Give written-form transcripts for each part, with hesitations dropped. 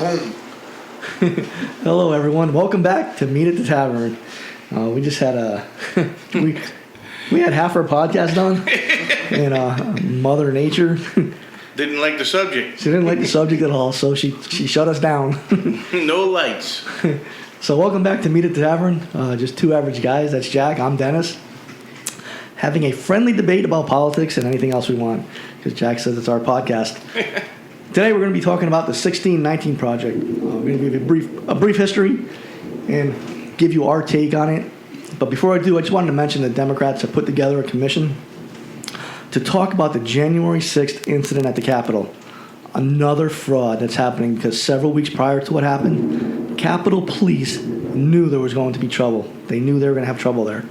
home. Hello, everyone. Welcome back to Meet at the Tavern. We just had we had half our podcast done, and Mother Nature Didn't like the subject. she didn't like the subject at all, so she shut us down. No lights. So welcome back to Meet at the Tavern. Just two average guys. That's Jack. I'm Dennis. Having a friendly debate about politics and anything else we want, because Jack says it's our podcast. Today we're going to be talking about the 1619 Project. We're going to give you a brief history and give you our take on it. But before I do, I just wanted to mention that Democrats have put together a commission to talk about the January 6th incident at the Capitol. Another fraud that's happening because several weeks prior to what happened, Capitol Police knew there was going to be trouble. They knew they were going to have trouble there.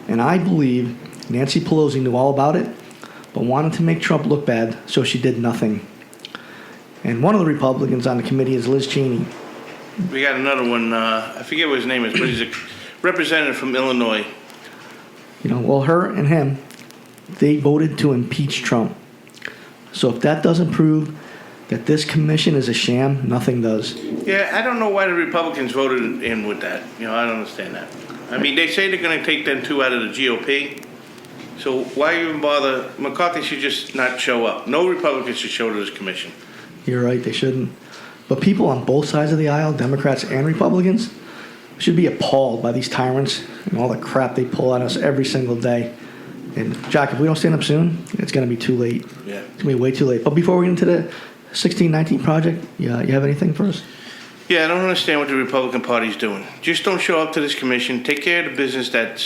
And I believe Nancy Pelosi knew all about it, but wanted to make Trump look bad, so she did nothing. And one of the Republicans on the committee is Liz Cheney. We got another one. I forget what his name is, but he's a representative from Illinois. Well, her and him, they voted to impeach Trump. So if that doesn't prove that this commission is a sham, nothing does. Yeah, I don't know why the Republicans voted in with that. I don't understand that. I mean, they say they're going to take them two out of the GOP. So why even bother? McCarthy should just not show up. No Republicans should show to this commission. You're right, they shouldn't. But people on both sides of the aisle, Democrats and Republicans, should be appalled by these tyrants and all the crap they pull on us every single day. And Jack, if we don't stand up soon, it's going to be too late. Yeah. It's going to be way too late. But before we get into the 1619 Project, you have anything for us? Yeah, I don't understand what the Republican Party's doing. Just don't show up to this commission. Take care of the business that's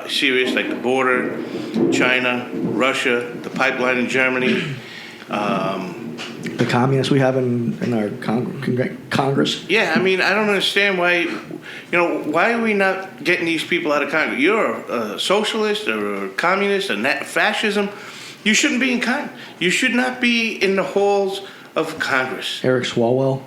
serious, like the border, China, Russia, the pipeline in Germany. The communists we have in our Congress. Yeah, I mean, I don't understand why. Why are we not getting these people out of Congress? You're a socialist or a communist, fascism. You shouldn't be in Congress. You should not be in the halls of Congress. Eric Swalwell.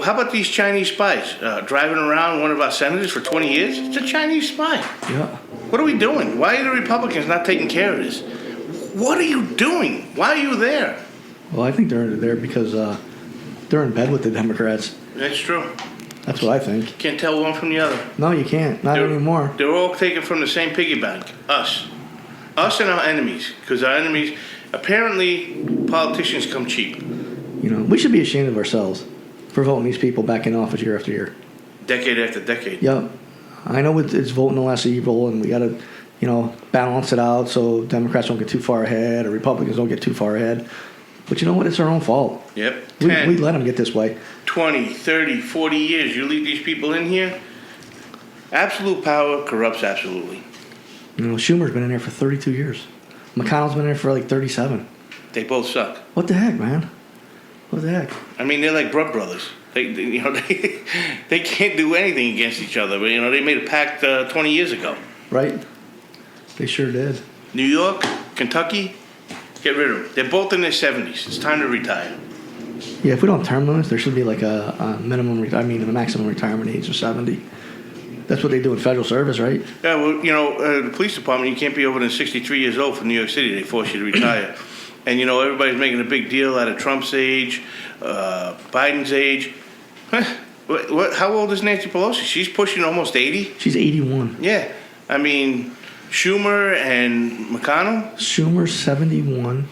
How about these Chinese spies driving around one of our senators for 20 years? It's a Chinese spy. Yeah. What are we doing? Why are the Republicans not taking care of this? What are you doing? Why are you there? Well, I think they're there because they're in bed with the Democrats. That's true. That's what I think. Can't tell one from the other. No, you can't. Not anymore. They're all taken from the same piggy bank. Us and our enemies. Because our enemies, apparently, politicians come cheap. We should be ashamed of ourselves for voting these people back in office year after year. Decade after decade. Yep. I know it's voting the less evil, and we got to, balance it out so Democrats don't get too far ahead or Republicans don't get too far ahead. But you know what? It's our own fault. Yep. We let them get this way. 20, 30, 40 years. You leave these people in here. Absolute power corrupts absolutely. Schumer's been in there for 32 years. McConnell's been in there for like 37. They both suck. What the heck, man? What the heck? I mean, they're like brothers. They can't do anything against each other. But, they made a pact 20 years ago. Right? They sure did. New York, Kentucky, get rid of them. They're both in their 70s. It's time to retire. Yeah, if we don't have term limits, there should be like a maximum retirement age of 70. That's what they do in federal service, right? Yeah, well, the police department, you can't be over than 63 years old for New York City. They force you to retire. And, everybody's making a big deal out of Trump's age, Biden's age. How old is Nancy Pelosi? She's pushing almost 80. She's 81. Yeah. I mean, Schumer and McConnell? Schumer's 71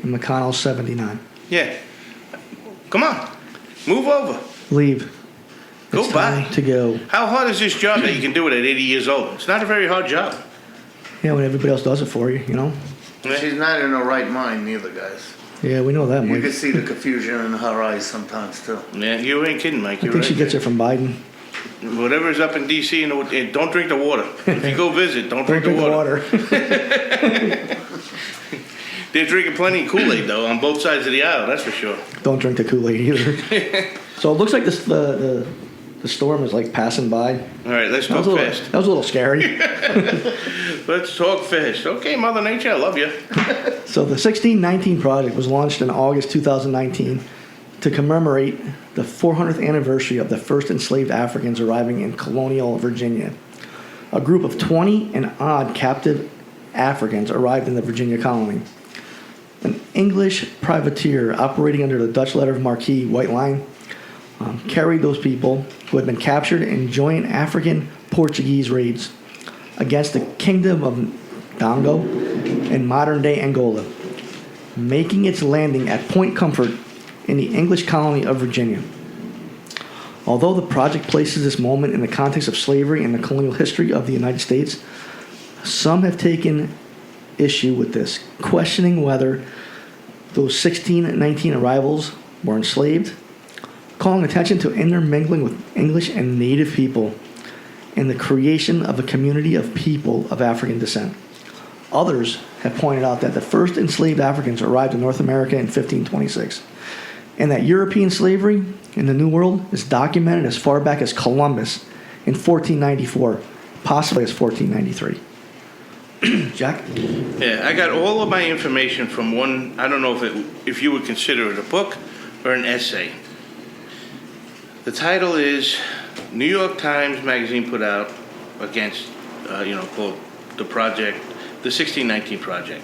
and McConnell's 79. Yeah. Come on. Move over. Leave. Go it's by. Time to go. How hard is this job that you can do it at 80 years old? It's not a very hard job. Yeah, when everybody else does it for you, She's not in her right mind neither, guys. Yeah, we know that, Mike. You can see the confusion in her eyes sometimes, too. Yeah, you ain't kidding, Mike. I think she gets it from Biden. Whatever's up in D.C., and don't drink the water. If you go visit, don't drink the water. They're drinking plenty of Kool-Aid, though, on both sides of the aisle, that's for sure. Don't drink the Kool-Aid either. So it looks like the storm is like passing by. All right, let's talk fast. That was a little scary. Let's talk fast. Okay, Mother Nature, I love you. So the 1619 Project was launched in August 2019 to commemorate the 400th anniversary of the first enslaved Africans arriving in colonial Virginia. A group of 20 and odd captive Africans arrived in the Virginia colony. An English privateer operating under the Dutch letter of marque, White Line, carried those people who had been captured in joint African-Portuguese raids against the Kingdom of Dongo in modern-day Angola, making its landing at Point Comfort in the English colony of Virginia. Although the project places this moment in the context of slavery and the colonial history of the United States, some have taken issue with this, questioning whether those 1619 arrivals were enslaved, calling attention to intermingling with English and native people and the creation of a community of people of African descent. Others have pointed out that the first enslaved Africans arrived in North America in 1526, and that European slavery in the New World is documented as far back as Columbus in 1494, possibly as 1493. Jack? Yeah, I got all of my information from one, I don't know if you would consider it a book or an essay. The title is New York Times Magazine put out against, called the project, the 1619 Project.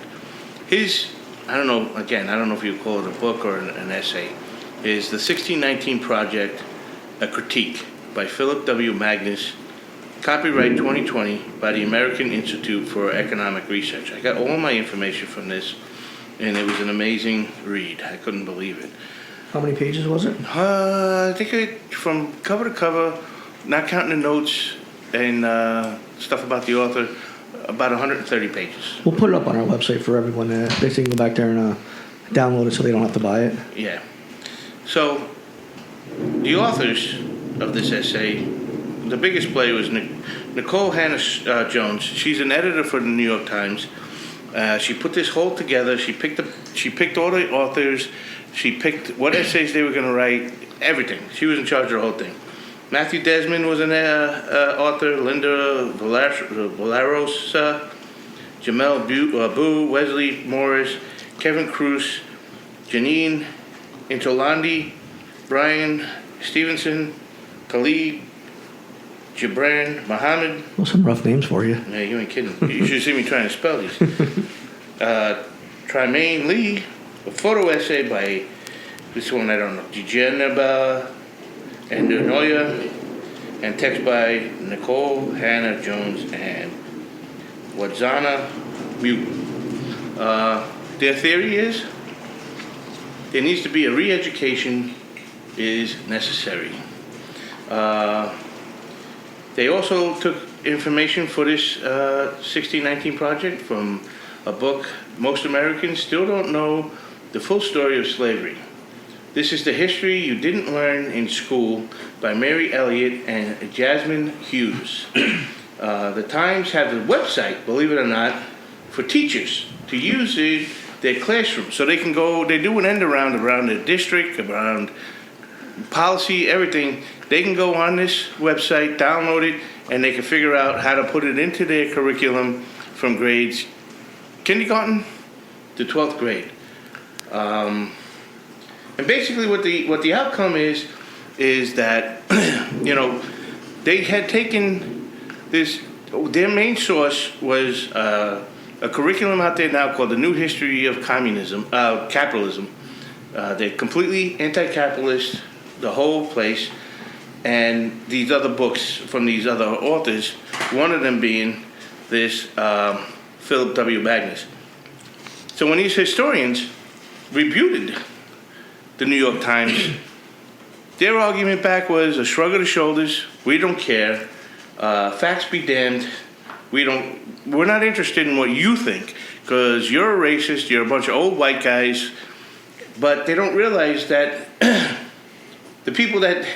I don't know if you call it a book or an essay, is the 1619 Project, a critique by Philip W. Magnus, copyright 2020 by the American Institute for Economic Research. I got all my information from this, and it was an amazing read. I couldn't believe it. How many pages was it? I think from cover to cover, not counting the notes and stuff about the author, about 130 pages. We'll put it up on our website for everyone. They can go back there and download it so they don't have to buy it. Yeah. So, the authors of this essay, the biggest player was Nicole Hannah Jones. She's an editor for the New York Times. She put this whole together. She picked all the authors. She picked what essays they were going to write. Everything. She was in charge of the whole thing. Matthew Desmond was an author. Linda Valaros, Jamel Boo, Wesley Morris, Kevin Cruz, Janine Intolandi, Brian Stevenson, Khalid Gibran, Muhammad. Well, some rough names for you. Yeah, you ain't kidding. You should see me trying to spell these. Tremaine Lee, a photo essay by this one I don't know, Dijenaba and Noya, and text by Nicole Hannah Jones and Wadzana Mute. Their theory is there needs to be a re-education is necessary. They also took information for this 1619 Project from a book. Most Americans still don't know the full story of slavery. This is the history you didn't learn in school by Mary Elliott and Jasmine Hughes. The Times have a website, believe it or not, for teachers to use in their classroom. So they can go, they do an end around their district, around policy, everything. They can go on this website, download it, and they can figure out how to put it into their curriculum from grades kindergarten to 12th grade. And basically what the outcome is that, they had taken this, their main source was a curriculum out there now called the New History of Capitalism. They're completely anti-capitalist, the whole place. And these other books from these other authors, one of them being this Philip W. Magnus. So when these historians refuted the New York Times, their argument back was a shrug of the shoulders. We don't care. Facts be damned. We're not interested in what you think because you're a racist. You're a bunch of old white guys. But they don't realize that the people that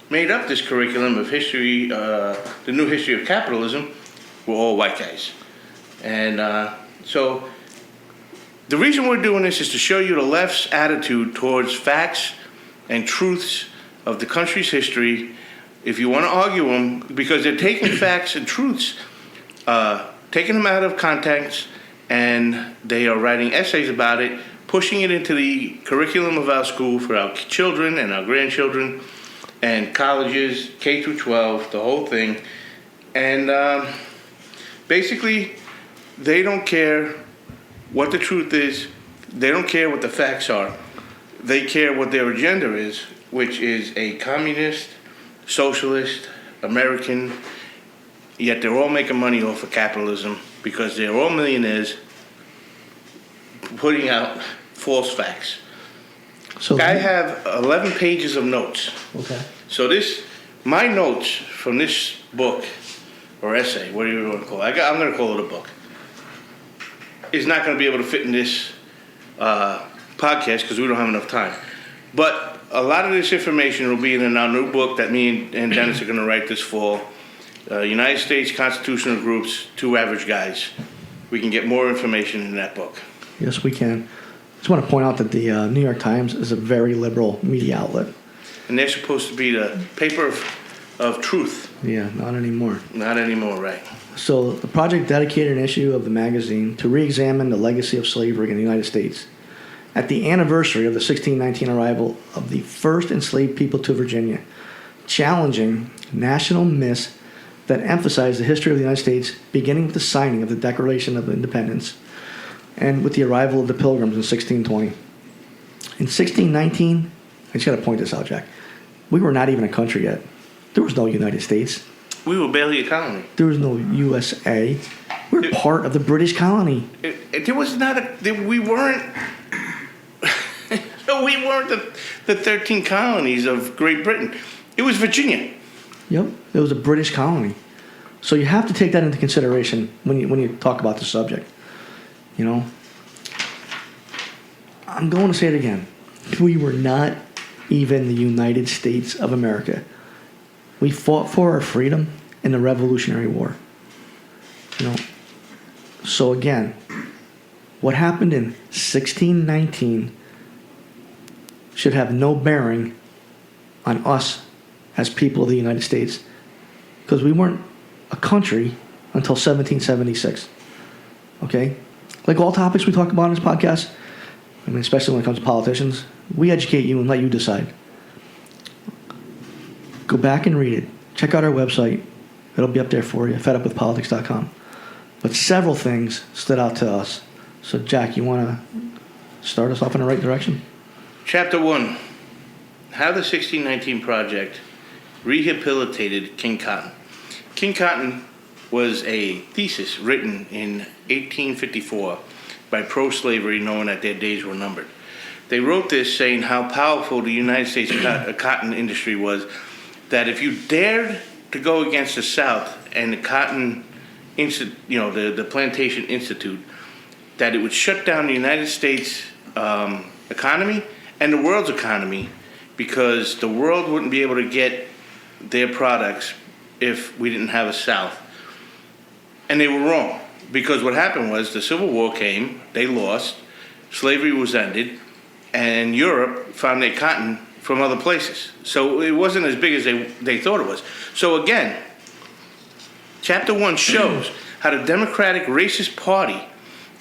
made up this curriculum of history, the New History of Capitalism, were all white guys. And so the reason we're doing this is to show you the left's attitude towards facts and truths of the country's history. If you want to argue them, because they're taking facts and truths, taking them out of context, and they are writing essays about it, pushing it into the curriculum of our school for our children and our grandchildren, and colleges, K through 12, the whole thing. And basically, they don't care what the truth is. They don't care what the facts are. They care what their agenda is. which is a communist, socialist, American, yet they're all making money off of capitalism because they're all millionaires putting out false facts. So I have 11 pages of notes. okay. So my notes from this book, or essay, whatever you want to call it, I'm going to call it a book, is not going to be able to fit in this podcast because we don't have enough time. But a lot of this information will be in our new book that me and Dennis are going to write this fall. United States Constitutional Groups, Two Average Guys. We can get more information in that book. Yes, we can. I just want to point out that the New York Times is a very liberal media outlet. And they're supposed to be the paper of truth. Yeah, not anymore. Not anymore, right? So the project dedicated an issue of the magazine to re-examine the legacy of slavery in the United States. At the anniversary of the 1619 arrival of the first enslaved people to Virginia, challenging national myths that emphasize the history of the United States, beginning with the signing of the Declaration of Independence and with the arrival of the Pilgrims in 1620. In 1619, I just got to point this out, Jack, we were not even a country yet. There was no United States. We were barely a colony. There was no USA. We were part of the British colony. There was not we weren't. No, we weren't the 13 colonies of Great Britain. It was Virginia. Yep, it was a British colony. So you have to take that into consideration when you talk about the subject. You know, I'm going to say it again. We were not even the United States of America. We fought for our freedom in the Revolutionary War. You know, so again, what happened in 1619 should have no bearing on us as people of the United States, because we weren't a country until 1776. Okay? Like all topics we talk about on this podcast, I mean, especially when it comes to politicians, we educate you and let you decide. Go back and read it. Check out our website. It'll be up there for you, fedupwithpolitics.com. But several things stood out to us. So, Jack, you want to start us off in the right direction? Chapter 1. How the 1619 Project rehabilitated King Cotton. King Cotton was a thesis written in 1854 by pro-slavery, knowing that their days were numbered. They wrote this saying how powerful the United States cotton industry was, that if you dared to go against the South and the Cotton Institute, the Plantation Institute, that it would shut down the United States economy and the world's economy, because the world wouldn't be able to get their products if we didn't have a South. And they were wrong, because what happened was the Civil War came, they lost, slavery was ended, and Europe found their cotton from other places. So it wasn't as big as they thought it was. So again, Chapter 1 shows how the Democratic Racist Party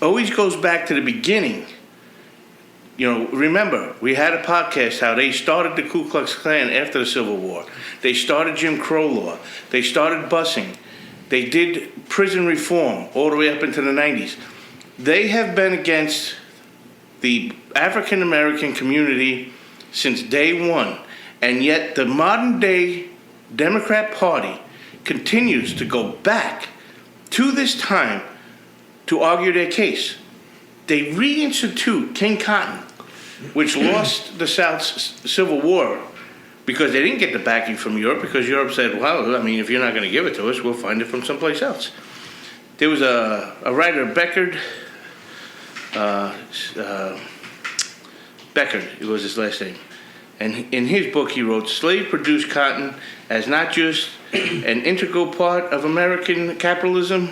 always goes back to the beginning. Remember, we had a podcast how they started the Ku Klux Klan after the Civil War. They started Jim Crow law. They started busing. They did prison reform all the way up into the 90s. They have been against the African American community since day one. And yet the modern day Democrat Party continues to go back to this time to argue their case. They reinstitute King Cotton, which lost the South's Civil War because they didn't get the backing from Europe, because Europe said, well, I mean, if you're not going to give it to us, we'll find it from someplace else. There was a writer, Beckard, Beckard, it was his last name. And in his book, he wrote, slave-produced cotton as not just an integral part of American capitalism,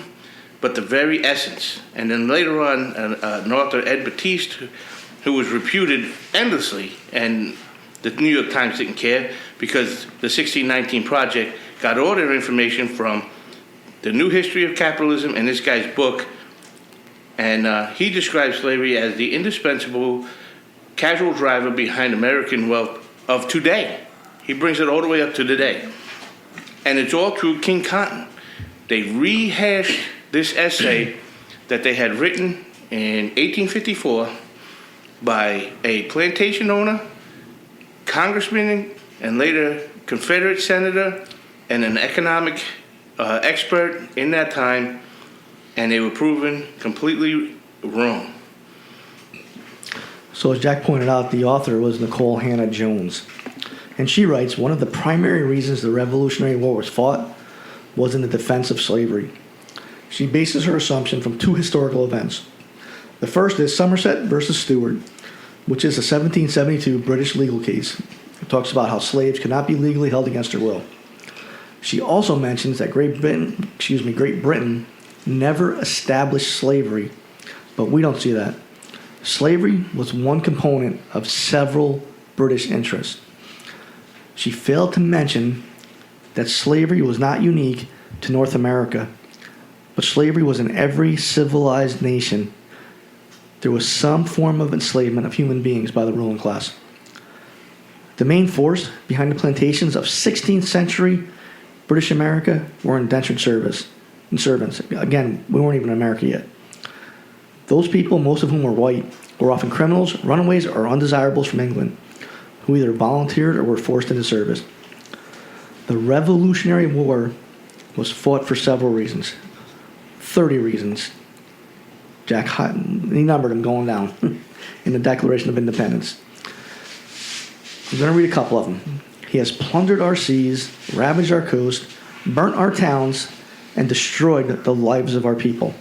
but the very essence. And then later on, an author, Ed Batiste, who was reputed endlessly, and the New York Times didn't care, because the 1619 Project got all their information from The New History of Capitalism and this guy's book. And he describes slavery as the indispensable casual driver behind American wealth of today. He brings it all the way up to today. And it's all through King Cotton. They rehashed this essay that they had written in 1854 by a plantation owner congressman and later Confederate senator and an economic expert in that time, and they were proven completely wrong. So as Jack pointed out, the author was Nicole Hannah Jones. And she writes, one of the primary reasons the Revolutionary War was fought was in the defense of slavery. She bases her assumption from two historical events. The first is Somerset versus Stewart, which is a 1772 British legal case. It talks about how slaves could not be legally held against their will. She also mentions that Great Britain never established slavery, but we don't see that. Slavery was one component of several British interests. She failed to mention that slavery was not unique to North America, but slavery was in every civilized nation. There was some form of enslavement of human beings by the ruling class. The main force behind the plantations of 16th century British America were indentured servants. Again, we weren't even in America yet. Those people, most of whom were white, were often criminals, runaways, or undesirables from England, who either volunteered or were forced into service. The Revolutionary War was fought for several reasons. 30 reasons. Jack, he numbered them going down in the Declaration of Independence. I'm going to read a couple of them. He has plundered our seas, ravaged our coast, burnt our towns, and destroyed the lives of our people.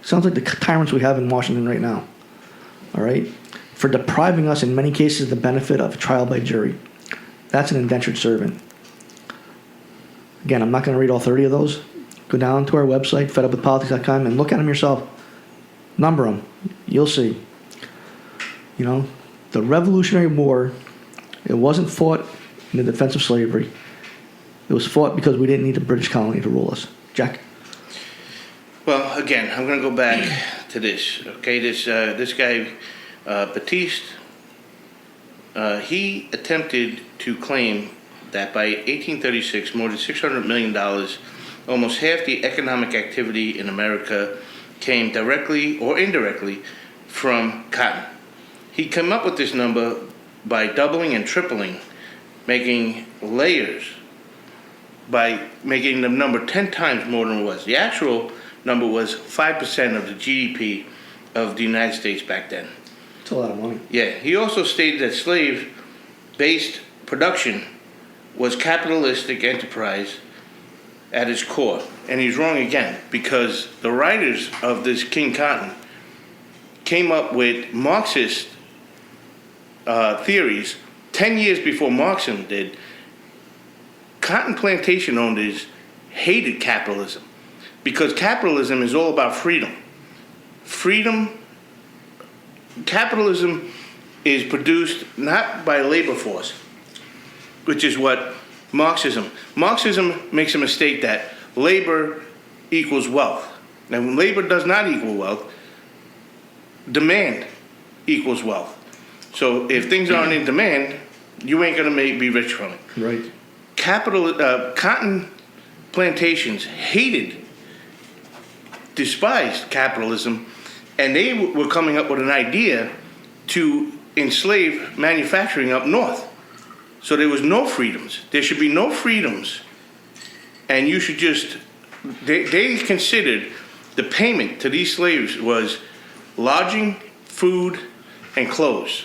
Sounds like the tyrants we have in Washington right now. All right? For depriving us, in many cases, of the benefit of trial by jury. That's an indentured servant. Again, I'm not going to read all 30 of those. Go down to our website, fedupwithpolitics.com, and look at them yourself. Number them. You'll see. You know, the Revolutionary War, it wasn't fought in the defense of slavery. It was fought because we didn't need a British colony to rule us. Jack? Well, again, I'm going to go back to this. Okay, this guy, Batiste, he attempted to claim that by 1836, more than $600 million, almost half the economic activity in America came directly or indirectly from cotton. He came up with this number by doubling and tripling, making layers, by making the number 10 times more than it was. The actual number was 5% of the GDP of the United States back then. That's a lot of money. Yeah, he also stated that slave-based production was capitalistic enterprise at its core. And he's wrong again, because the writers of this King Cotton came up with Marxist theories 10 years before Marxism did. Cotton plantation owners hated capitalism because capitalism is all about freedom. Capitalism is produced not by labor force, which is what Marxism makes a mistake that labor equals wealth. Now, when labor does not equal wealth, demand equals wealth. So if things aren't in demand, you ain't gonna be rich from it. Right. Cotton plantations despised capitalism, and they were coming up with an idea to enslave manufacturing up north. So there was no freedoms. There should be no freedoms, and you should just. They considered the payment to these slaves was lodging, food, and clothes,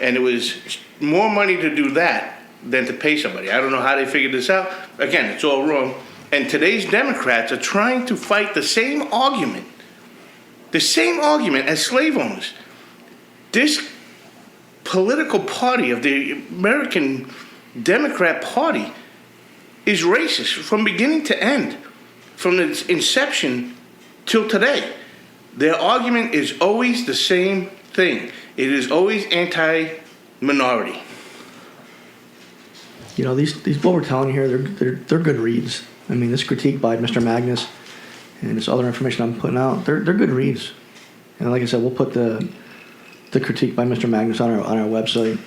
and it was more money to do that than to pay somebody. I don't know how they figured this out. Again, it's all wrong. And today's Democrats are trying to fight the same argument as slave owners. This political party of the American Democrat Party is racist from beginning to end, from its inception till today. Their argument is always the same thing. It is always anti-minority. You know, these what we're telling you here, they're good reads. I mean, this critique by Mr. Magnus and this other information I'm putting out, they're good reads. And like I said, we'll put the critique by Mr. Magnus on our website.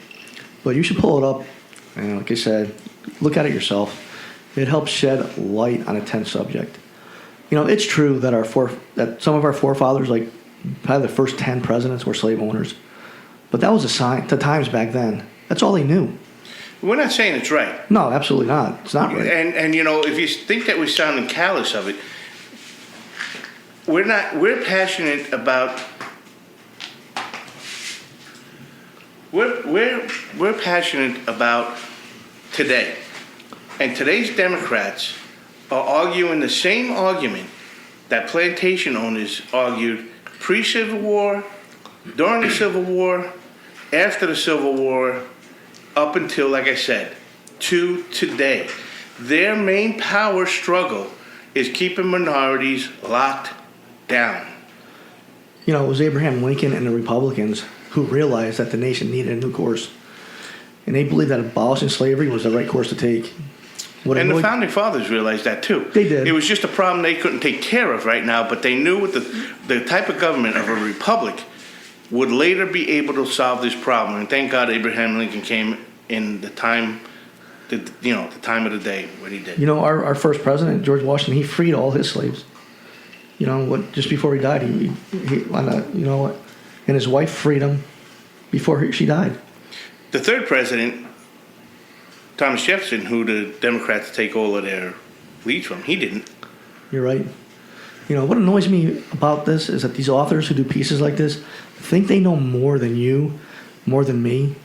But you should pull it up, and like I said, look at it yourself. It helps shed light on a tense subject. You know, it's true that that some of our forefathers, like probably the first 10 presidents, were slave owners. But that was a sign. The times back then, that's all they knew. We're not saying it's right. No, absolutely not. It's not right. And you know, if you think that we're sounding callous of it, we're not. We're passionate about. We're passionate about today, and today's Democrats are arguing the same argument that plantation owners argued pre-Civil War, during the Civil War, after the Civil War, up until, like I said, to today. Their main power struggle is keeping minorities locked down. You know, it was Abraham Lincoln and the Republicans who realized that the nation needed a new course. And they believed that abolishing slavery was the right course to take. And the founding fathers realized that too. They did. It was just a problem they couldn't take care of right now, but they knew with the type of government of a republic would later be able to solve this problem. And thank God Abraham Lincoln came in the time, the time of the day when he did. You know, our first president, George Washington, he freed all his slaves. You know, just before he died, he and his wife freed him before she died. The third president, Thomas Jefferson, who the Democrats take all of their leads from, he didn't. You're right. You know, what annoys me about this is that these authors who do pieces like this think they know more than you, more than me.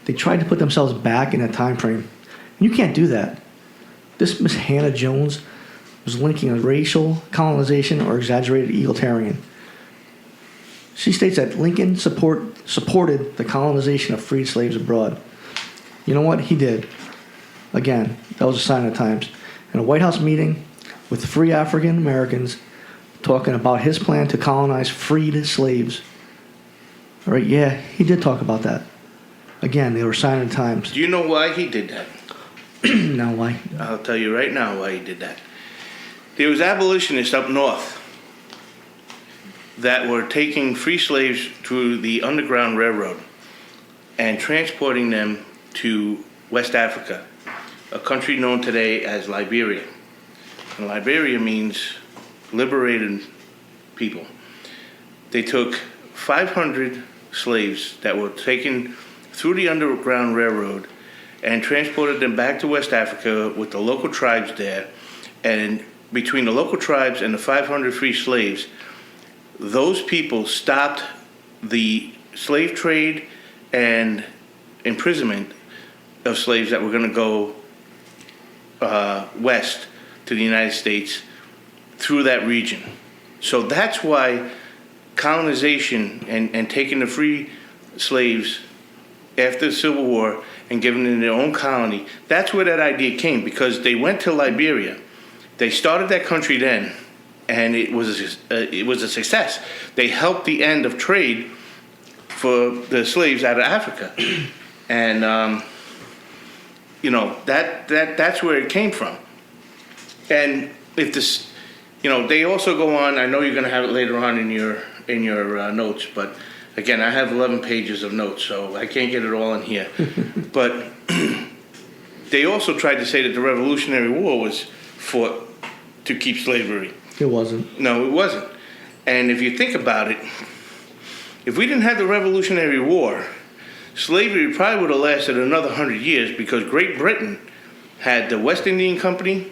They tried to put themselves back in that time frame. And you can't do that. This Miss Hannah Jones was linking a racial colonization or exaggerated egalitarian. She states that Lincoln supported the colonization of freed slaves abroad. You know what? He did. Again, that was a sign of the times. In a White House meeting with free African Americans talking about his plan to colonize freed slaves. All right, yeah, he did talk about that. Again, they were a sign of the times. Do you know why he did that? Now, why? I'll tell you right now why he did that. There was abolitionists up north that were taking free slaves through the Underground Railroad and transporting them to West Africa, a country known today as Liberia. And Liberia means liberated people. They took 500 slaves that were taken through the Underground Railroad and transported them back to West Africa with the local tribes there. And between the local tribes and the 500 free slaves, those people stopped the slave trade and imprisonment of slaves that were going to go west to the United States through that region. So that's why colonization and taking the free slaves after the Civil War and giving them their own colony, that's where that idea came, because they went to Liberia. They started that country then, and it was a success. They helped the end of trade for the slaves out of Africa. And that's where it came from. And if this, they also go on. I know you're going to have it later on in your notes, but again, I have 11 pages of notes, so I can't get it all in here. But they also tried to say that the Revolutionary War was fought to keep slavery. It wasn't. No, it wasn't. And if you think about it, if we didn't have the Revolutionary War, slavery probably would have lasted another 100 years, because Great Britain had the West Indian Company,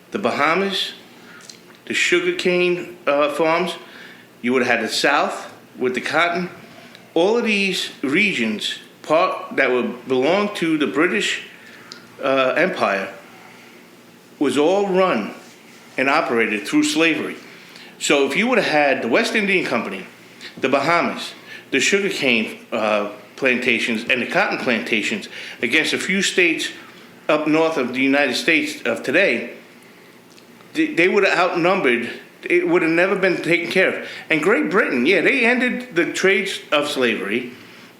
the Bahamas, the sugarcane farms. You would have had the South with the cotton. All of these regions that would belong to the British Empire was all run and operated through slavery. So if you would have had the West Indian Company, the Bahamas, the sugarcane plantations, and the cotton plantations against a few states up north of the United States of today, they would have outnumbered. It would have never been taken care of. And Great Britain, yeah, they ended the trades of slavery,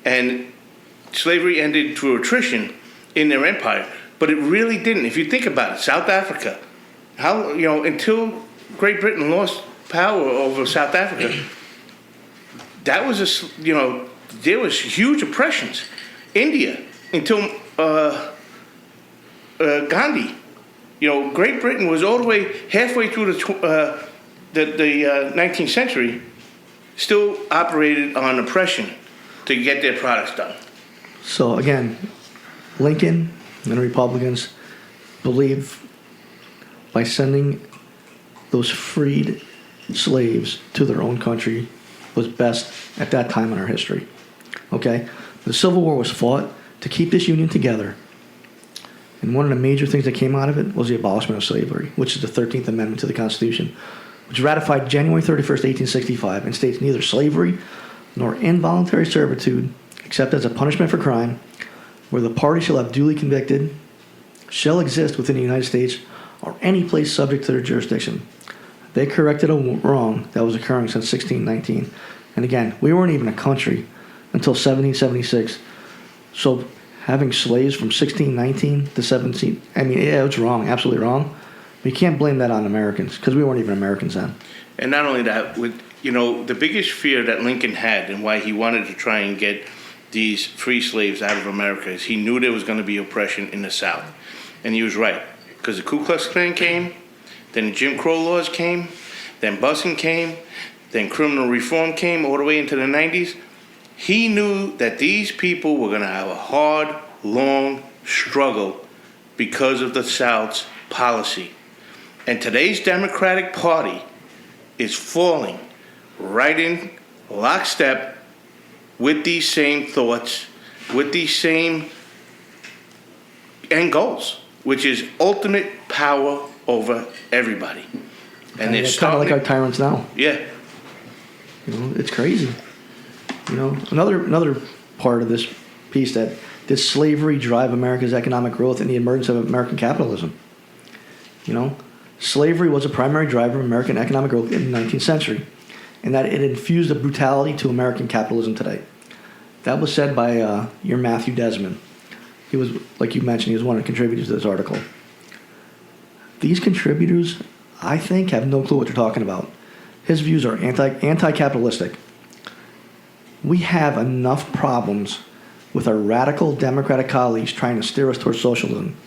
and slavery ended through attrition in their empire. But it really didn't. If you think about it, South Africa, until Great Britain lost power over South Africa, that was there was huge oppressions. India, until Gandhi, Great Britain was all the way halfway through the 19th century, still operated on oppression to get their products done. So again, Lincoln and the Republicans believe by sending those freed slaves to their own country was best at that time in our history. Okay? The Civil War was fought to keep this union together. And one of the major things that came out of it was the abolishment of slavery, which is the 13th Amendment to the Constitution, which ratified January 31st, 1865, and states neither slavery nor involuntary servitude, except as a punishment for crime, where the party shall have duly convicted, shall exist within the United States or any place subject to their jurisdiction. They corrected a wrong that was occurring since 1619. And again, we weren't even a country until 1776. So having slaves from 1619 to 17, I mean, yeah, it's wrong, absolutely wrong. But you can't blame that on Americans, because we weren't even Americans then. And not only that, with the biggest fear that Lincoln had and why he wanted to try and get these free slaves out of America is he knew there was going to be oppression in the South. And he was right, because the Ku Klux Klan came, then the Jim Crow laws came, then busing came, then criminal reform came all the way into the 90s. He knew that these people were going to have a hard, long struggle because of the South's policy. And today's Democratic Party is falling right in lockstep with these same thoughts, with these same end goals, which is ultimate power over everybody. And it's kind of like our tyrants now. Yeah. It's crazy. Another part of this piece that did slavery drive America's economic growth and the emergence of American capitalism? Slavery was a primary driver of American economic growth in the 19th century, and that it infused a brutality to American capitalism today. That was said by your Matthew Desmond. He was, like you mentioned, he was one of the contributors to this article. These contributors, I think, have no clue what they're talking about. His views are anti-capitalistic. We have enough problems with our radical Democratic colleagues trying to steer us towards socialism.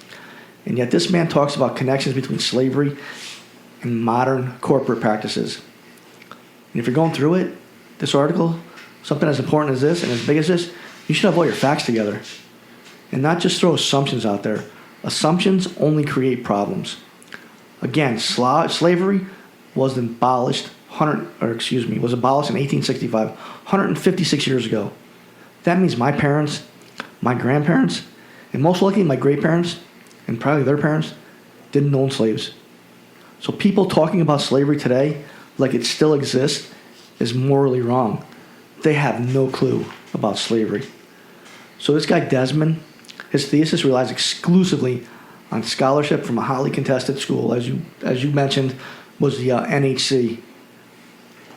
And yet this man talks about connections between slavery and modern corporate practices. And if you're going through it, this article, something as important as this and as big as this, you should have all your facts together. And not just throw assumptions out there. Assumptions only create problems. Again, slavery was abolished in 1865, 156 years ago. That means my parents, my grandparents, and most likely my great-parents, and probably their parents, didn't own slaves. So people talking about slavery today like it still exists is morally wrong. They have no clue about slavery. So this guy Desmond, his thesis relies exclusively on scholarship from a highly contested school, as you mentioned, was the NHC.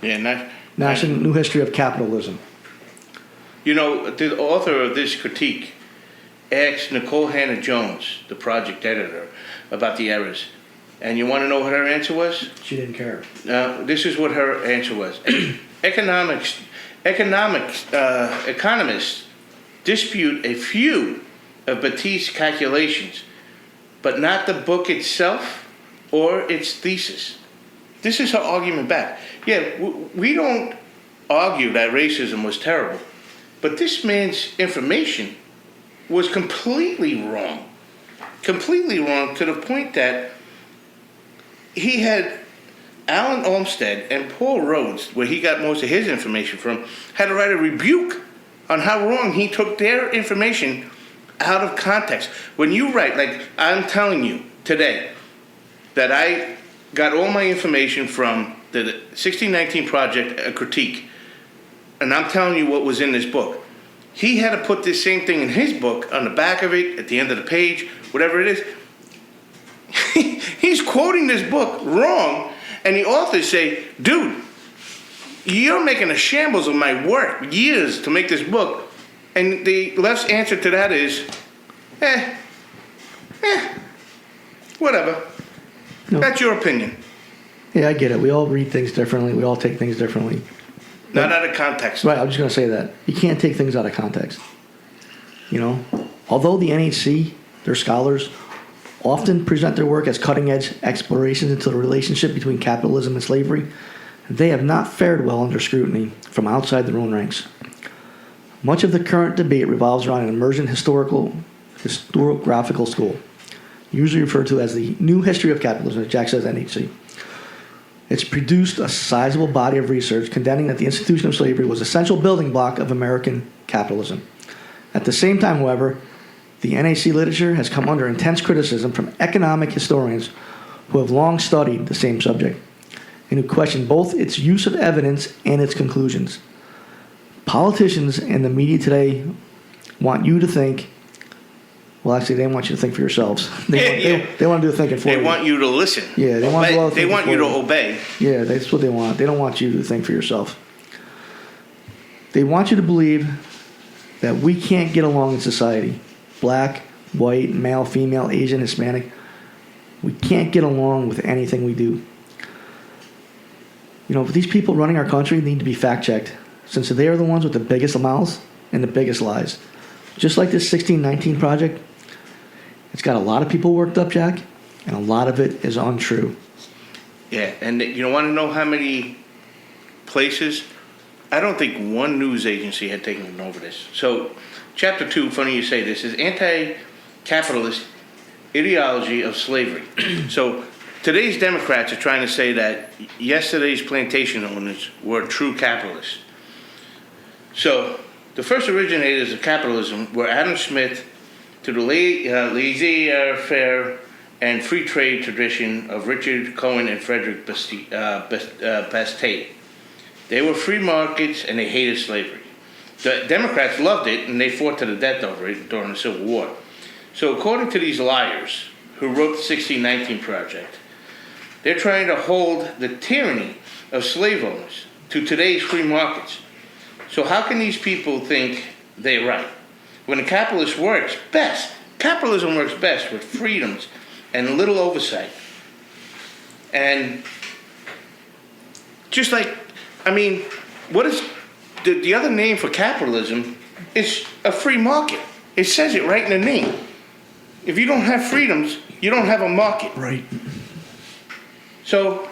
Yeah, National New History of Capitalism. The author of this critique asked Nicole Hannah-Jones, the project editor, about the errors. And you want to know what her answer was? She didn't care. This is what her answer was. Economists dispute a few of Batist's calculations, but not the book itself or its thesis. This is her argument back. Yeah, we don't argue that racism was terrible, but this man's information was completely wrong. Completely wrong to the point that he had Alan Olmsted and Paul Rhodes, where he got most of his information from, had to write a rebuke on how wrong he took their information out of context. When you write, like I'm telling you today, that I got all my information from the 1619 Project, a critique, and I'm telling you what was in this book. He had to put this same thing in his book, on the back of it, at the end of the page, whatever it is. He's quoting this book wrong, and the authors say, dude, you're making a shambles of my work, years to make this book. And the left's answer to that is, whatever. No. That's your opinion. Yeah, I get it. We all read things differently. We all take things differently. Not out of context. Right, I was just going to say that. You can't take things out of context. Although the NHC, their scholars, often present their work as cutting-edge explorations into the relationship between capitalism and slavery, they have not fared well under scrutiny from outside their own ranks. Much of the current debate revolves around an emergent historical Historiographical School, usually referred to as the New History of Capitalism, as Jack says, NHC. It's produced a sizable body of research condemning that the institution of slavery was an essential building block of American capitalism. At the same time, however, the NAC literature has come under intense criticism from economic historians who have long studied the same subject and who question both its use of evidence and its conclusions. Politicians and the media today want you to think, well, actually, they want you to think for yourselves. They want to do the thinking for you. They want you to listen. Yeah, they want to do all the They thinking want for you to obey. Yeah, that's what they want. They don't want you to think for yourself. They want you to believe that we can't get along in society. Black, white, male, female, Asian, Hispanic. We can't get along with anything we do. You know, these people running our country need to be fact-checked, since they are the ones with the biggest mouths and the biggest lies. Just like this 1619 project, it's got a lot of people worked up, Jack, and a lot of it is untrue. Yeah, and you want to know how many places? I don't think one news agency had taken over this. So, Chapter 2, funny you say this, is anti-capitalist ideology of slavery. So, today's Democrats are trying to say that yesterday's plantation owners were true capitalists. So, the first originators of capitalism were Adam Smith to the laissez-faire and free trade tradition of Richard Cohen and Frederick Bastiat. They were free markets and they hated slavery. The Democrats loved it and they fought to the death over it during the Civil War. So according to these liars who wrote the 1619 Project, they're trying to hold the tyranny of slave owners to today's free markets. So how can these people think they're right? When the capitalist works best, capitalism works best with freedoms and little oversight. And just like, I mean, what is the other name for capitalism is a free market. It says it right in the name. If you don't have freedoms, you don't have a market. Right. So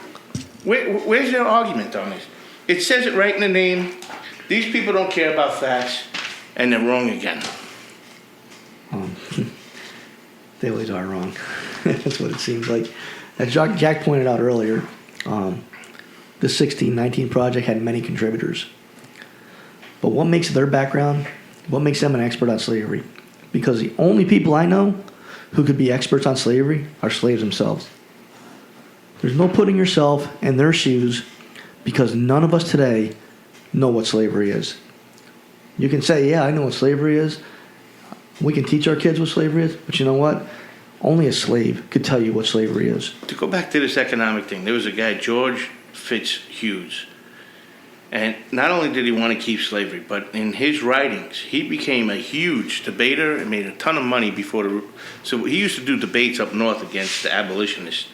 where's their argument on this? It says it right in the name. These people don't care about facts, and they're wrong again. They always are wrong. That's what it seems like. As Jack pointed out earlier, the 1619 Project had many contributors. But what makes their background, what makes them an expert on slavery? Because the only people I know who could be experts on slavery are slaves themselves. There's no putting yourself in their shoes, because none of us today know what slavery is. You can say, yeah, I know what slavery is. We can teach our kids what slavery is, but you know what? Only a slave could tell you what slavery is. To go back to this economic thing, there was a guy, George Fitzhugh, and not only did he want to keep slavery, but in his writings, he became a huge debater and made a ton of money so he used to do debates up north against the abolitionists.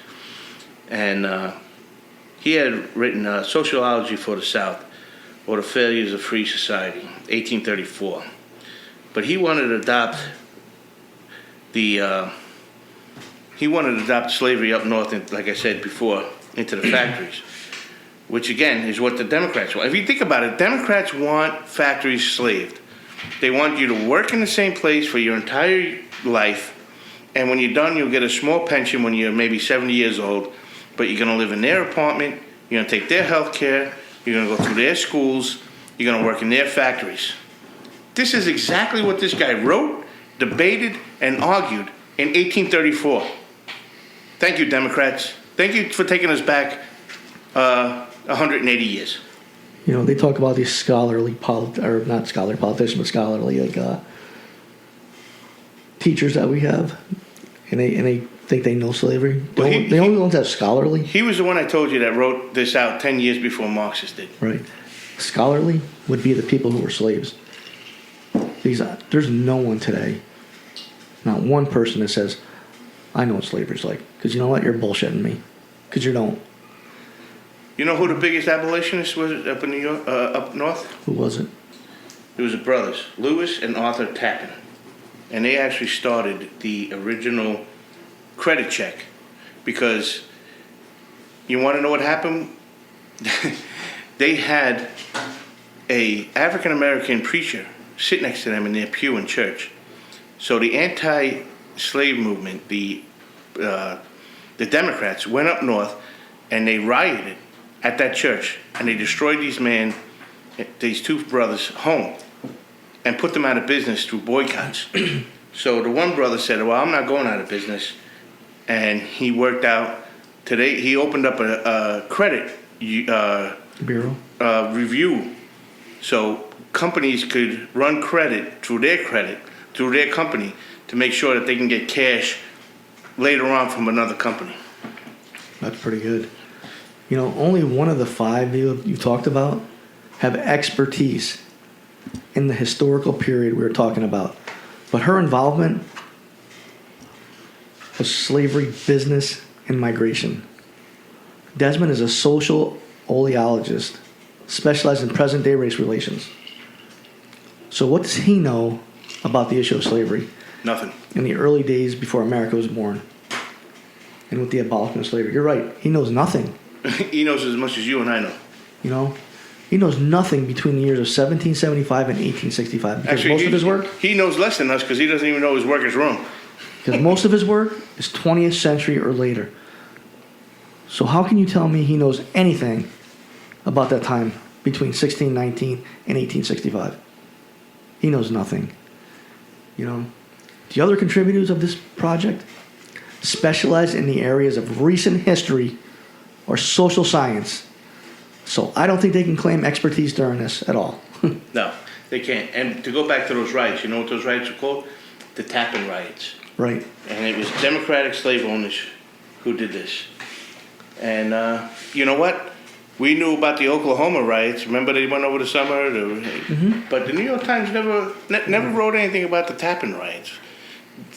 And he had written Sociology for the South, or the Failures of Free Society, 1834. But he wanted to adopt slavery up north, and like I said before, into the factories, which again is what the Democrats want. If you think about it, Democrats want factories slaved. They want you to work in the same place for your entire life, and when you're done, you'll get a small pension when you're maybe 70 years old, but you're going to live in their apartment, you're going to take their health care, you're going to go through their schools, you're going to work in their factories. This is exactly what this guy wrote, debated, and argued in 1834. Thank you, Democrats. Thank you for taking us back 180 years. You know, they talk about these scholarly, not scholarly politicians, but scholarly teachers that we have, and they think they know slavery. They only ones that scholarly. He was the one I told you that wrote this out 10 years before Marxists did. Right. Scholarly would be the people who were slaves. There's no one today, not one person that says, I know what slavery's like. Because you know what? You're bullshitting me. Because you don't. You know who the biggest abolitionist was up in New York, up north? Who was it? It was the brothers, Lewis and Arthur Tappan. And they actually started the original credit check. Because you want to know what happened? They had a African-American preacher sit next to them in their pew in church. So the anti-slave movement, the Democrats went up north and they rioted at that church and they destroyed these two brothers' home and put them out of business through boycotts. So the one brother said, well, I'm not going out of business. And he worked out, today he opened up a credit Bureau. review. So companies could run credit through their company to make sure that they can get cash later on from another company. That's pretty good. You know, only one of the 5 you talked about have expertise in the historical period we were talking about. But her involvement was slavery, business, and migration. Desmond is a social oleologist specialized in present-day race relations. So what does he know about the issue of slavery Nothing. in the early days before America was born and with the abolishment of slavery? You're right. He knows nothing. He knows as much as you and I know. You know, he knows nothing between the years of 1775 and 1865 because most of his work, he knows less than us because he doesn't even know his work is wrong. because most of his work is 20th century or later. So how can you tell me he knows anything about that time between 1619 and 1865? He knows nothing. You know, the other contributors of this project specialize in the areas of recent history or social science. So I don't think they can claim expertise during this at all. No, they can't. And to go back to those riots, you know what those riots were called? The Tappan riots. Right. And it was Democratic slave owners who did this. And you know what? We knew about the Oklahoma riots. Remember they went over the summer? But the New York Times never wrote anything about the Tappan riots.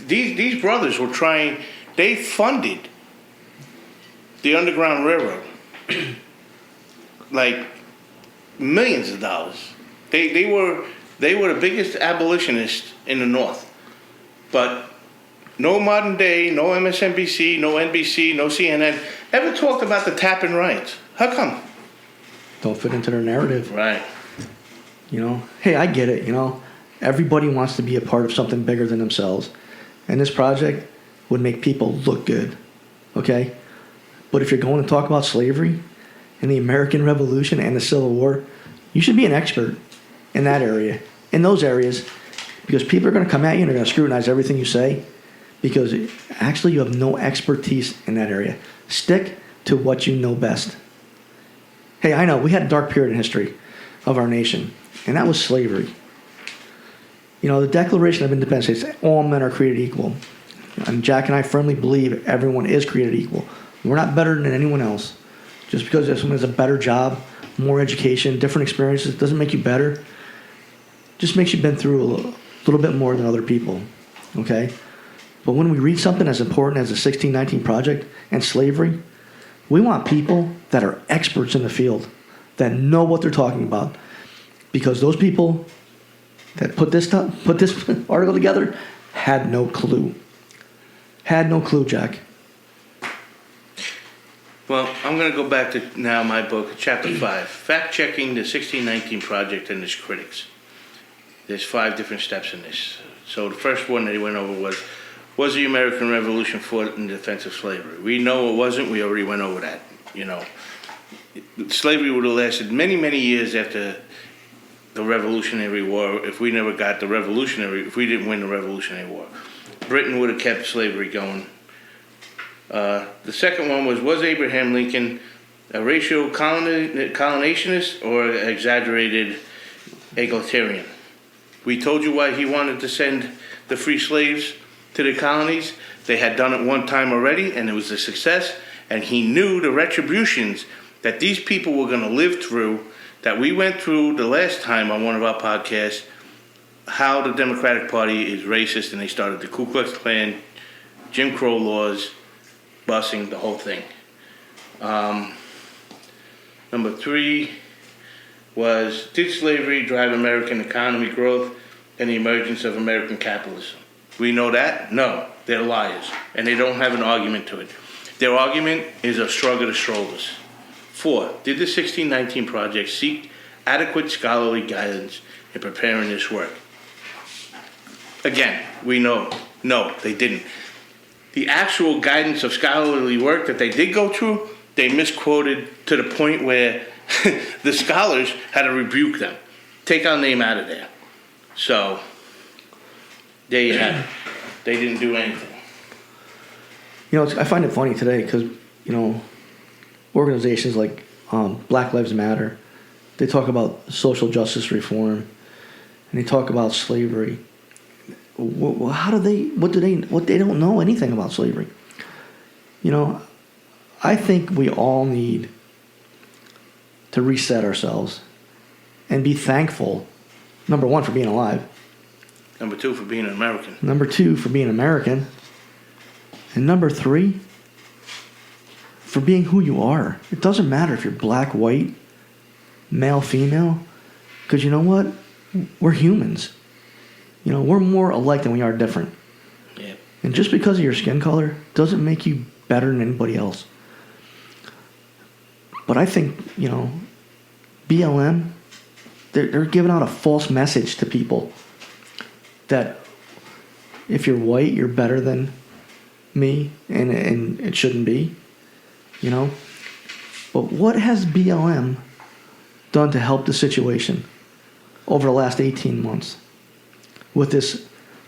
These brothers were trying, they funded the Underground Railroad. Like millions of dollars. They were the biggest abolitionists in the North. But no modern day, no MSNBC, no NBC, no CNN ever talked about the Tappan riots. How come? Don't fit into their narrative. Right. You know, hey, I get it. You know, everybody wants to be a part of something bigger than themselves. And this project would make people look good. Okay? But if you're going to talk about slavery and the American Revolution and the Civil War, you should be an expert in that area, in those areas, because people are going to come at you and they're going to scrutinize everything you say because actually you have no expertise in that area. Stick to what you know best. Hey, I know we had a dark period in history of our nation, and that was slavery. You know, the Declaration of Independence says all men are created equal. And Jack and I firmly believe everyone is created equal. We're not better than anyone else. Just because someone has a better job, more education, different experiences, doesn't make you better. Just makes you been through a little bit more than other people. Okay? But when we read something as important as the 1619 Project and slavery, we want people that are experts in the field, that know what they're talking about. Because those people that put this article together had no clue. Had no clue, Jack. Well, I'm going to go back to now my book, Chapter 5, Fact-Checking the 1619 Project and its Critics. There's 5 different steps in this. So the first one that he went over was the American Revolution fought in defense of slavery? We know it wasn't. We already went over that. You know, slavery would have lasted many, many years after the Revolutionary War if we never got if we didn't win the Revolutionary War. Britain would have kept slavery going. The second one was Abraham Lincoln a racial colonizationist or exaggerated egalitarian? We told you why he wanted to send the free slaves to the colonies. They had done it one time already, and it was a success, and he knew the retributions that these people were going to live through, that we went through the last time on one of our podcasts, how the Democratic Party is racist, and they started the Ku Klux Klan, Jim Crow laws, busing, the whole thing. Number 3 was, did slavery drive American economy growth and the emergence of American capitalism? We know that? No. They're liars, and they don't have an argument to it. Their argument is a shrug of the shoulders. 4, did the 1619 Project seek adequate scholarly guidance in preparing this work? Again, we know, no, they didn't. The actual guidance of scholarly work that they did go through, they misquoted to the point where the scholars had to rebuke them. Take our name out of there. So, there you have it. They didn't do anything. You know, I find it funny today because, you know, organizations like Black Lives Matter, they talk about social justice reform, and they talk about slavery. How do they? What they don't know anything about slavery. You know, I think we all need to reset ourselves and be thankful. Number one, for being alive. Number 2, for being an American. Number 2, for being American. And number 3, for being who you are. It doesn't matter if you're black, white, male, female, because you know what? We're humans. You know, we're more alike than we are different. Yeah. And just because of your skin color doesn't make you better than anybody else. But I think, you know, BLM, they're giving out a false message to people that if you're white, you're better than me, and it shouldn't be, you know. But what has BLM done to help the situation over the last 18 months with this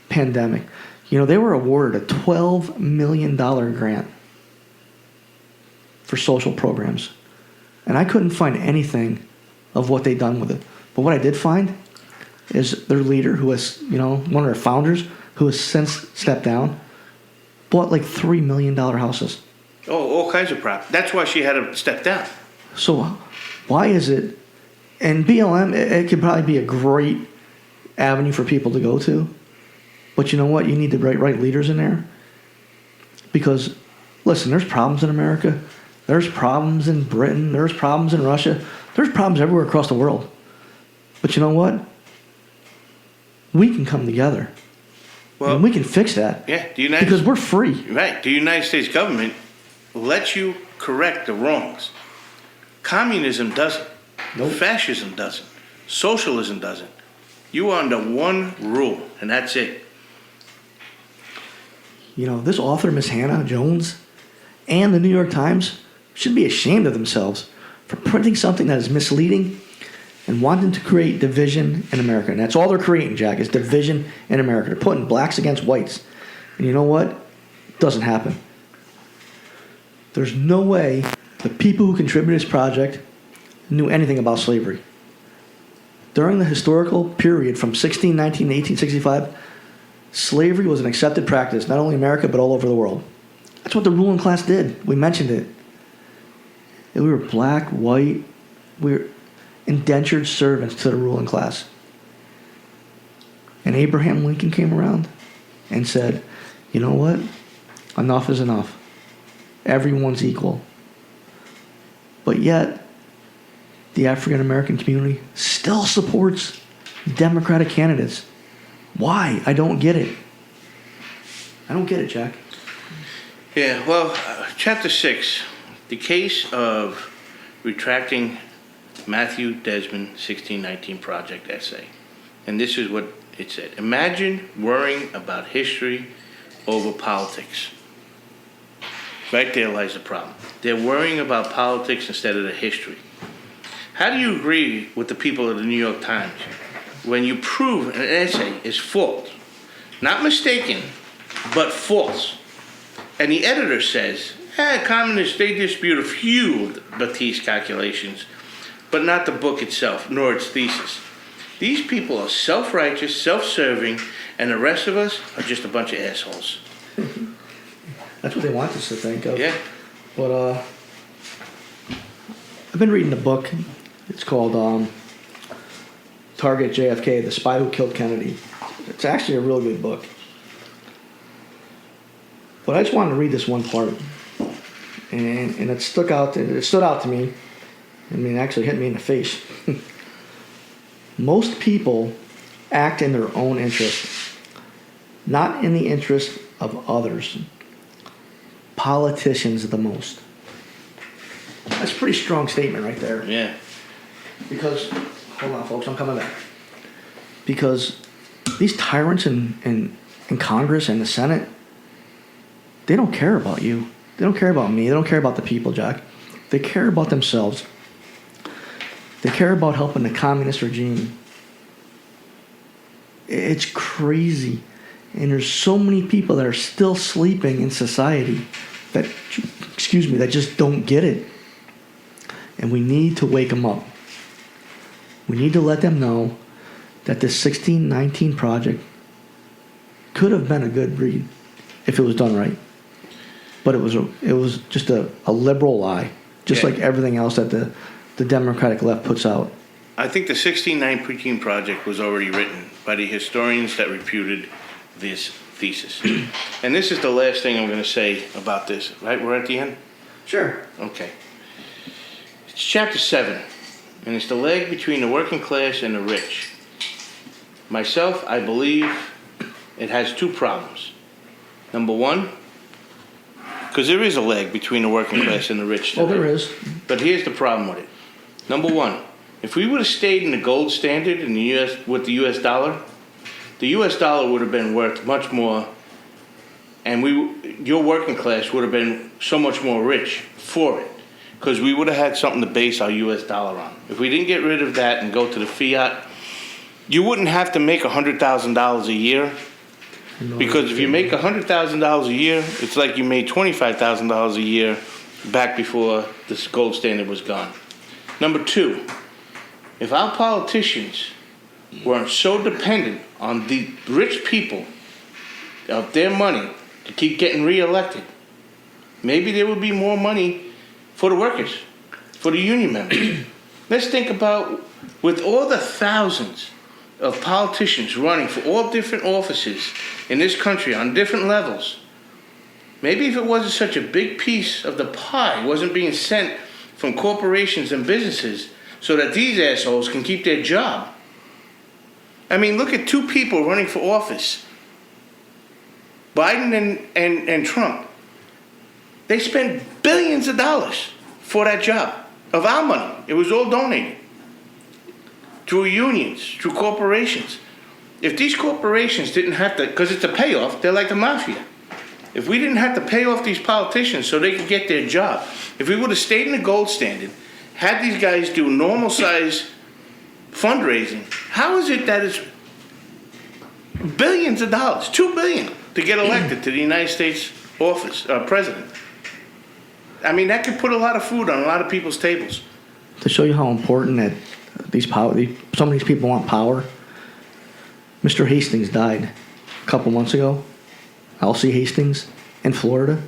pandemic? You know, they were awarded a $12 million grant for social programs, and I couldn't find anything of what they'd done with it. But what I did find is their leader, who was, you know, one of their founders, who has since stepped down, bought like $3 million houses. Oh, all kinds of property. That's why she had to step down. So why is it, and BLM, it could probably be a great avenue for people to go to, but you know what? You need the right leaders in there. Because, listen, there's problems in America. There's problems in Britain. There's problems in Russia. There's problems everywhere across the world. But you know what? We can come together. Well, and we can fix that. Yeah, because we're free. Right. The United States government lets you correct the wrongs. Communism doesn't. Nope. Fascism doesn't. Socialism doesn't. You are under one rule, and that's it. You know, this author, Miss Hannah Jones, and the New York Times should be ashamed of themselves for printing something that is misleading and wanting to create division in America. And that's all they're creating, Jack, is division in America. They're putting blacks against whites. And you know what? It doesn't happen. There's no way the people who contributed to this project knew anything about slavery. During the historical period from 1619 to 1865, slavery was an accepted practice, not only in America, but all over the world. That's what the ruling class did. We mentioned it. We were black, white, we were indentured servants to the ruling class. And Abraham Lincoln came around and said, you know what? Enough is enough. Everyone's equal. But yet, the African American community still supports Democratic candidates. Why? I don't get it. I don't get it, Jack. Yeah, well, Chapter 6, the case of retracting Matthew Desmond 1619 Project essay. And this is what it said. Imagine worrying about history over politics. Right there lies the problem. They're worrying about politics instead of the history. How do you agree with the people of the New York Times when you prove an essay is false? Not mistaken, but false. And the editor says, communists, they dispute a few of Batiste calculations, but not the book itself, nor its thesis. These people are self-righteous, self-serving, and the rest of us are just a bunch of assholes. That's what they want us to think of. Yeah. But I've been reading a book. It's called Target JFK, The Spy Who Killed Kennedy. It's actually a real good book. But I just wanted to read this one part. And it stood out to me. I mean, it actually hit me in the face. Most people act in their own interest, not in the interest of others. Politicians the most. That's a pretty strong statement right there. Yeah. Because, hold on folks, I'm coming back. Because these tyrants in Congress and the Senate, they don't care about you. They don't care about me. They don't care about the people, Jack. They care about themselves. They care about helping the communist regime. It's crazy. And there's so many people that are still sleeping in society that, that just don't get it. And we need to wake them up. We need to let them know that this 1619 project could have been a good read if it was done right. But it was just a liberal lie, just like everything else that the Democratic left puts out. I think the 1619 project was already written by the historians that reputed this thesis. And this is the last thing I'm going to say about this, right? We're at the end? Sure. Okay. It's chapter 7, and it's the lag between the working class and the rich. Myself, I believe it has two problems. Number one, because there is a lag between the working class and the rich. Oh, there is. But here's the problem with it. Number one, if we would have stayed in the gold standard in the U.S. with the U.S. dollar would have been worth much more, and your working class would have been so much more rich for it, because we would have had something to base our U.S. dollar on. If we didn't get rid of that and go to the fiat, you wouldn't have to make $100,000 a year, because if you make $100,000 a year, it's like you made $25,000 a year back before this gold standard was gone. Number two, if our politicians weren't so dependent on the rich people of their money to keep getting reelected, maybe there would be more money for the workers, for the union members. Let's think about, with all the thousands of politicians running for all different offices in this country on different levels, maybe if it wasn't such a big piece of the pie wasn't being sent from corporations and businesses so that these assholes can keep their job. I mean, look at two people running for office, Biden and Trump. They spent billions of dollars for that job of our money. It was all donated through unions, through corporations. If these corporations didn't have to, because it's a payoff, they're like the mafia. If we didn't have to pay off these politicians so they could get their job, if we would have stayed in the gold standard, had these guys do normal size fundraising, how is it that it's billions of dollars, $2 billion, to get elected to the United States office, president? I mean, that could put a lot of food on a lot of people's tables. To show you how important that some of these people want power, Mr. Hastings died a couple months ago. Elsie Hastings in Florida.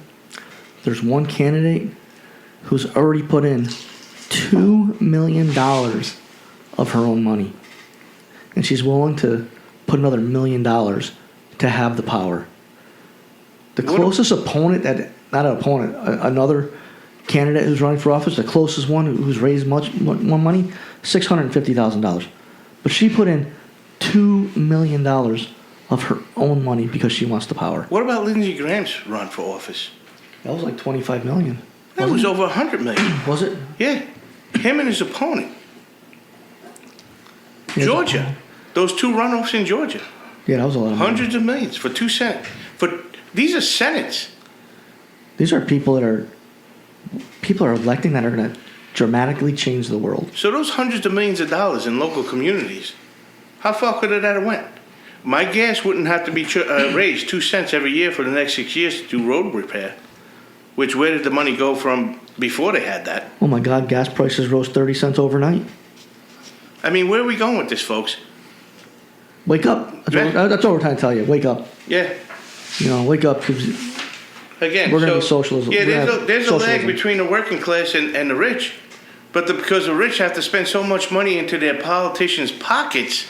There's one candidate who's already put in $2 million of her own money. And she's willing to put another $1 million to have the power. The closest opponent, another candidate who's running for office, the closest one who's raised much more money, $650,000. But she put in $2 million of her own money because she wants the power. What about Lindsey Graham's run for office? That was like $25 million. That was over $100 million. Was it? Yeah. Him and his opponent. Georgia. Those two runoffs in Georgia. Yeah, that was a lot of money. Hundreds of millions for two Senate. These are Senates. These are people are electing that are going to dramatically change the world. So those hundreds of millions of dollars in local communities, how far could that have went? My gas wouldn't have to be raised 2 cents every year for the next 6 years to do road repair. Which, where did the money go from before they had that? Oh my God, gas prices rose 30 cents overnight. I mean, where are we going with this, folks? Wake up. That's what we're trying to tell you. Wake up. Yeah. Wake up. Again, we're going to be socialism. Yeah, there's a lag between the working class and the rich. But because the rich have to spend so much money into their politicians' pockets.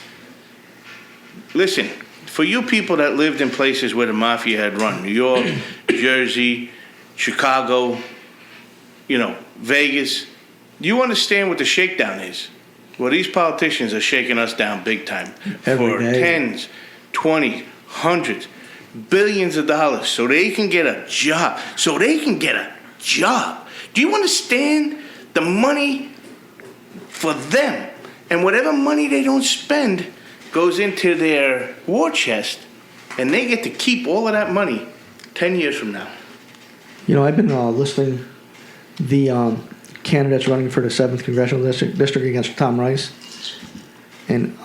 Listen, for you people that lived in places where the mafia had run, New York, Jersey, Chicago, Vegas, you understand what the shakedown is. Well, these politicians are shaking us down big time for tens, 20, hundreds, billions of dollars so they can get a job. Do you understand the money for them? And whatever money they don't spend goes into their war chest, and they get to keep all of that money 10 years from now. You know, I've been listening the candidates running for the 7th Congressional District against Tom Rice. And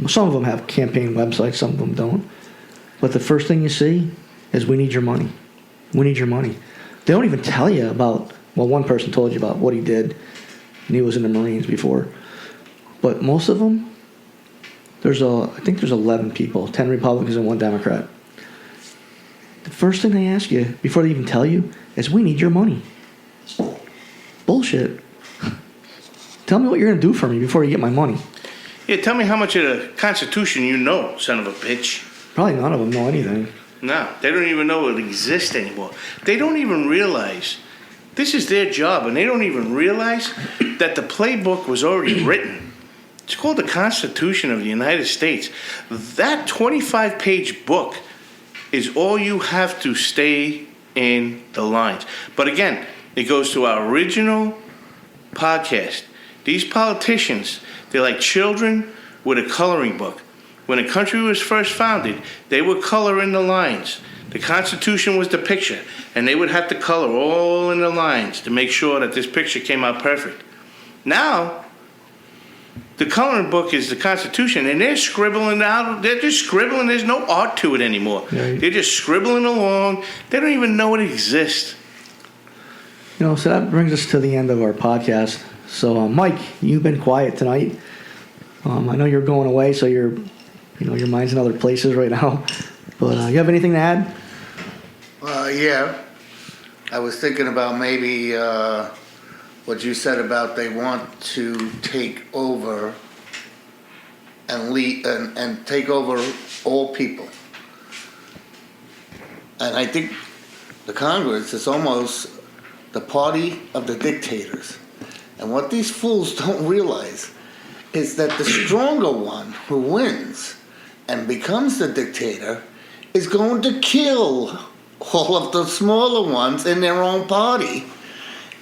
some of them have campaign websites, some of them don't. But the first thing you see is, we need your money. We need your money. They don't even tell you about, well, one person told you about what he did, and he was in the Marines before. But most of them, I think there's 11 people, 10 Republicans and 1 Democrat. The first thing they ask you, before they even tell you, is, we need your money. Bullshit. Tell me what you're going to do for me before you get my money. Yeah, tell me how much of the Constitution you know, son of a bitch. Probably none of them know anything. No, they don't even know it exists anymore. They don't even realize this is their job, and they don't even realize that the playbook was already written. It's called the Constitution of the United States. That 25-page book is all you have to stay in the lines. But again, it goes to our original podcast. These politicians, they're like children with a coloring book. When a country was first founded, they would color in the lines. The Constitution was the picture, and they would have to color all in the lines to make sure that this picture came out perfect. Now, the coloring book is the Constitution, and they're scribbling out. They're just scribbling. There's no art to it anymore. Right. They're just scribbling along. They don't even know it exists. You know, so that brings us to the end of our podcast. So, Mike, you've been quiet tonight. I know you're going away, so your mind's in other places right now. But you have anything to add? Yeah. I was thinking about maybe what you said about they want to take over and lead and take over all people. And I think the Congress is almost the party of the dictators. And what these fools don't realize is that the stronger one who wins and becomes the dictator is going to kill all of the smaller ones in their own party,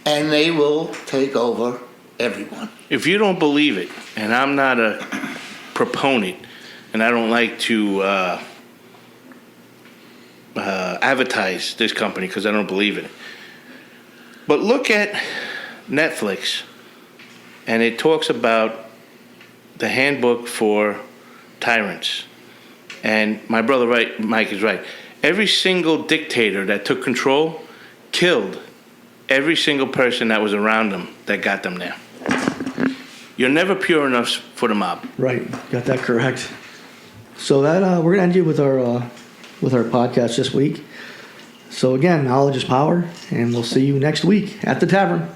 and they will take over everyone. If you don't believe it, and I'm not a proponent, and I don't like to advertise this company because I don't believe in it, but look at Netflix, and it talks about the handbook for tyrants. And my brother Mike is right. Every single dictator that took control killed every single person that was around them that got them there. You're never pure enough for the mob. Right, got that correct. So that we're gonna end you with our podcast this week. So again, knowledge is power, and we'll see you next week at the tavern.